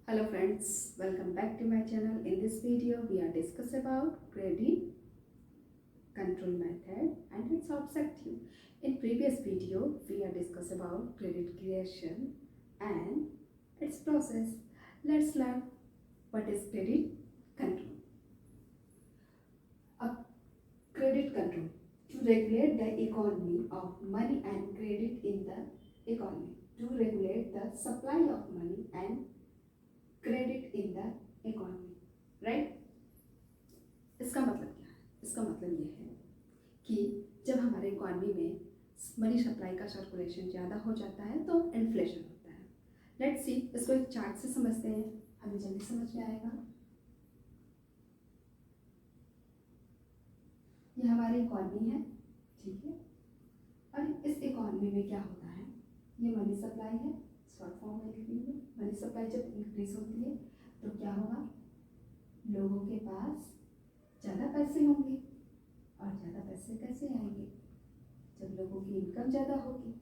Hello friends, welcome back to my channel. In this video we are discuss about credit control method and its objective. In previous video we are discuss about credit creation and its process. Let's learn what is credit control. A credit control to regulate the economy of money and credit in the economy, to regulate the supply of money and credit in the economy, right. इसका मतलब क्या है? इसका मतलब ये है कि जब हमारे इकोनॉमी में मनी सप्लाई का सर्कुलेशन ज़्यादा हो जाता है तो इन्फ्लेशन होता है। लेट्स सी, इसको एक चार्ट से समझते हैं, हमें जल्दी समझ में आएगा। ये हमारी इकोनॉमी है, ठीक है। और इस इकोनॉमी में क्या होता है, ये मनी सप्लाई है, शॉर्ट फॉर्म में लिखेंगे। मनी सप्लाई जब इंक्रीज होती है तो क्या होगा, लोगों के पास ज़्यादा पैसे होंगे। और ज़्यादा पैसे कैसे आएंगे? जब लोगों की इनकम ज़्यादा होगी।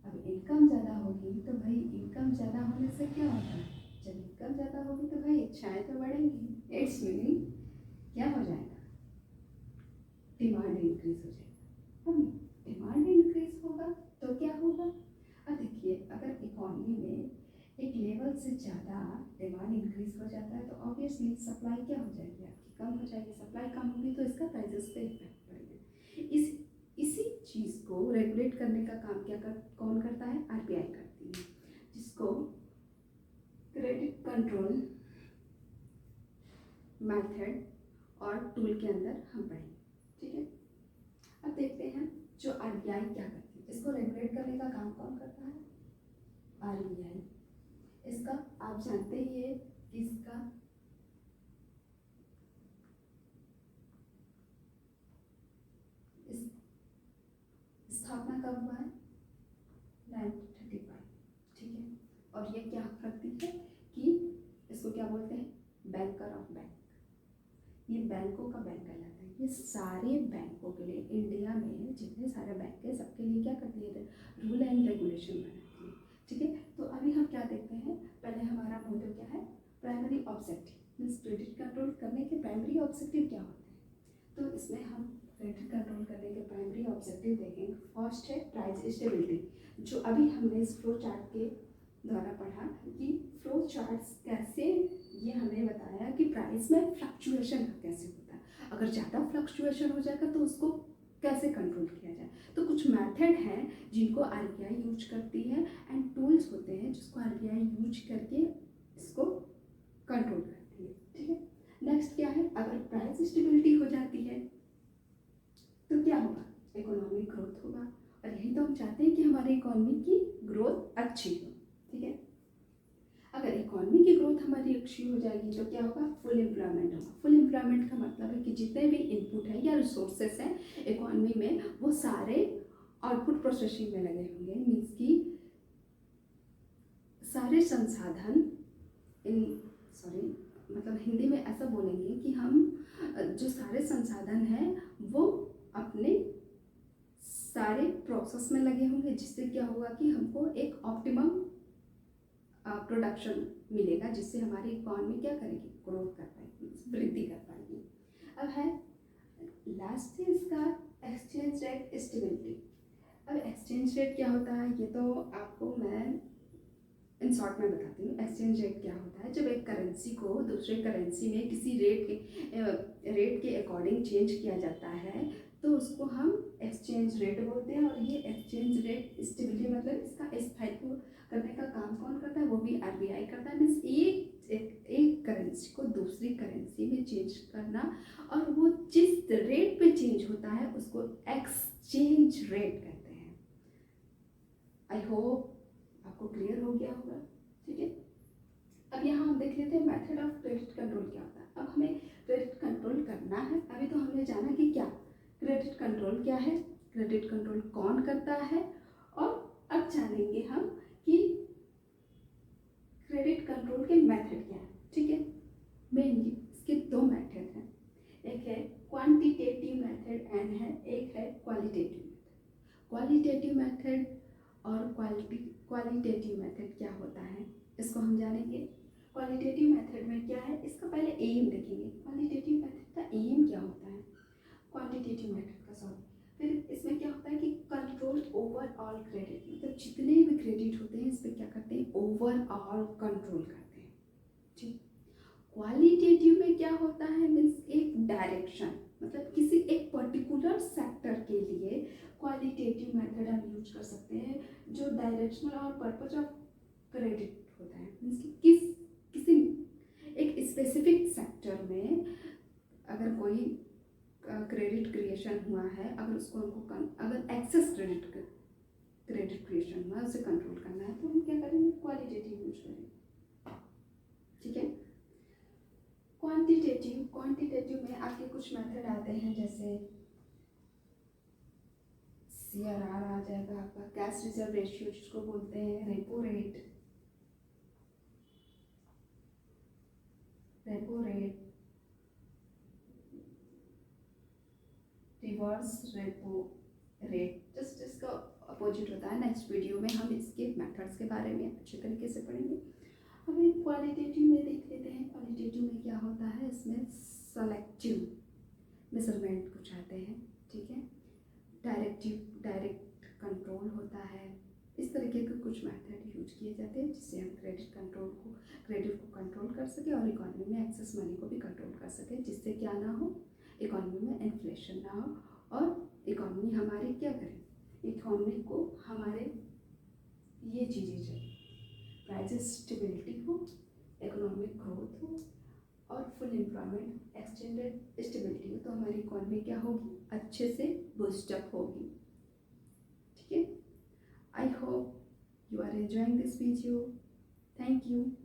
अब इनकम ज़्यादा होगी तो भाई इनकम ज़्यादा होने से क्या होता है, जब इनकम ज़्यादा होगी तो भाई इच्छाएँ तो बढ़ेंगी। इट्स मीनिंग क्या हो जाएगा, डिमांड इंक्रीज हो जाएगा। अब डिमांड इंक्रीज होगा तो क्या होगा, अब देखिए, अगर इकोनॉमी में एक लेवल से ज़्यादा डिमांड इंक्रीज हो जाता है तो ऑब्वियसली सप्लाई क्या हो जाएगी, आपकी कम हो जाएगी। सप्लाई कम होगी तो इसका प्राइसेस पे इफेक्ट पड़ेगा। इसी चीज़ को रेगुलेट करने का काम कौन करता है? आरबीआई करती है, जिसको क्रेडिट कंट्रोल मेथड और टूल के अंदर हम पढ़ेंगे, ठीक है। अब देखते हैं जो आरबीआई क्या करती है, इसको रेगुलेट करने का काम कौन करता है? आरबीआई। इसका आप जानते ही है कि इसका स्थापना कब हुआ है? 1935, ठीक है। और ये क्या करती है कि इसको क्या बोलते हैं? Banker of bank. ये बैंकों का बैंक कहलाता है। ये सारे बैंकों के लिए, इंडिया में जितने सारे बैंक है सबके लिए क्या करती है? रूल एंड रेगुलेशन बनाती है, ठीक है। तो अभी हम क्या देखते हैं, पहले हमारा मोटिव क्या है, primary objective, means credit control करने के प्राइमरी ऑब्जेक्टिव क्या होते हैं। तो इसमें हम क्रेडिट कंट्रोल करने के प्राइमरी ऑब्जेक्टिव देखेंगे। फर्स्ट है प्राइस स्टेबिलिटी, जो अभी हमने इस फ्लो चार्ट के द्वारा पढ़ा कि फ्लो चार्ट्स कैसे, ये हमें बताया कि प्राइस में फ्लक्चुएशन कैसे होता है। अगर ज़्यादा फ्लक्चुएशन हो जाएगा तो उसको कैसे कंट्रोल किया जाए। तो कुछ मेथड हैं जिनको आरबीआई यूज करती है एंड टूल्स होते हैं जिसको आरबीआई यूज करके इसको कंट्रोल करती है, ठीक है। नेक्स्ट क्या है, अगर प्राइस स्टेबिलिटी हो जाती है तो क्या होगा, इकोनॉमिक ग्रोथ होगा। और यही तो हम चाहते हैं कि हमारी इकोनॉमी की ग्रोथ अच्छी हो, ठीक है। अगर इकोनॉमी की ग्रोथ हमारी अच्छी हो जाएगी तो क्या होगा, फुल एम्प्लॉयमेंट होगा। फुल एम्प्लॉयमेंट का मतलब है कि जितने भी इनपुट है या रिसोर्सेस हैं इकोनॉमी में वो सारे आउटपुट प्रोसेसिंग में लगे होंगे। मीन्स कि सारे संसाधन मतलब हिंदी में ऐसा बोलेंगे कि हम जो सारे संसाधन हैं वो अपने सारे प्रोसेस में लगे होंगे, जिससे क्या होगा कि हमको एक ऑप्टिमम प्रोडक्शन मिलेगा, जिससे हमारी इकोनॉमी क्या करेगी, ग्रोथ कर पाएगी, वृद्धि कर पाएगी। अब है लास्ट है इसका एक्सचेंज रेट स्टेबिलिटी। अब एक्सचेंज रेट क्या होता है ये तो आपको मैं इन शॉर्ट में बताती हूँ। एक्सचेंज रेट क्या होता है, जब एक करेंसी को दूसरे करेंसी में किसी रेट के अकॉर्डिंग चेंज किया जाता है तो उसको हम एक्सचेंज रेट बोलते हैं। और ये एक्सचेंज रेट स्टेबिलिटी मतलब इसका स्थायित्व करने का काम कौन करता है, वो भी आरबीआई करता है। मीन्स एक करेंसी को दूसरी करेंसी में चेंज करना, और वो जिस रेट पे चेंज होता है उसको एक्सचेंज रेट कहते हैं। आई होप आपको क्लियर हो गया होगा, ठीक है। अब यहाँ हम देख लेते हैं मेथड ऑफ क्रेडिट कंट्रोल क्या होता है। अब हमें क्रेडिट कंट्रोल करना है। अभी तो हमने जाना कि क्या क्रेडिट कंट्रोल क्या है, क्रेडिट कंट्रोल कौन करता है, और अब जानेंगे हम कि क्रेडिट कंट्रोल के मेथड क्या है, ठीक है। मेनली इसके दो मेथड हैं, एक है क्वांटिटेटिव मेथड एंड है एक है क्वालिटेटिव मेथड। क्वालिटेटिव मेथड और क्वालिटेटिव मेथड क्या होता है इसको हम जानेंगे। क्वालिटेटिव मेथड में क्या है, इसका पहले एम देखेंगे। क्वालिटेटिव मेथड का एम क्या होता है, क्वांटिटेटिव मेथड का, सॉरी। फिर इसमें क्या होता है कि कंट्रोल ओवरऑल क्रेडिट, मतलब जितने भी क्रेडिट होते हैं इस पर क्या करते हैं, ओवरऑल कंट्रोल करते हैं, ठीक। क्वालिटेटिव में क्या होता है, मीन्स एक डायरेक्शन, मतलब किसी एक पर्टिकुलर सेक्टर के लिए क्वालिटेटिव मेथड हम यूज कर सकते हैं, जो डायरेक्शनल और पर्पज ऑफ क्रेडिट होता है, मीन्स कि किसी एक स्पेसिफिक सेक्टर में अगर कोई क्रेडिट क्रिएशन हुआ है, अगर उसको हमको अगर एक्सेस क्रेडिट क्रिएशन हुआ है, उसे कंट्रोल करना है, तो हम क्या करेंगे, क्वालिटेटिव यूज करेंगे, ठीक है। क्वांटिटेटिव में आपके कुछ मेथड आते हैं, जैसे CRR आ जाएगा आपका, कैश रिजर्व रेशियो जिसको बोलते हैं, repo rate, reverse repo rate, just इसका अपोजिट होता है। नेक्स्ट वीडियो में हम इसके मेथड्स के बारे में अच्छे तरीके से पढ़ेंगे। हमें क्वालिटेटिव में देख लेते हैं। क्वालिटेटिव में क्या होता है, इसमें सेलेक्टिव मेजरमेंट कुछ आते हैं, ठीक है। डायरेक्ट कंट्रोल होता है, इस तरीके के कुछ मेथड यूज किए जाते हैं जिससे हम क्रेडिट को कंट्रोल कर सके और इकोनॉमी में एक्सेस मनी को भी कंट्रोल कर सके, जिससे क्या ना हो, इकोनॉमी में इन्फ्लेशन ना हो और इकोनॉमी हमारी क्या करे, इकोनॉमी को हमारे ये चीज़ें चाहिए, प्राइसेस स्टेबिलिटी हो, इकोनॉमिक ग्रोथ हो और फुल एम्प्लॉयमेंट, एक्सटेंडेड स्टेबिलिटी हो, तो हमारी इकोनॉमी क्या होगी, अच्छे से बूस्टअप होगी, ठीक है। I hope you are enjoying this video. Thank you.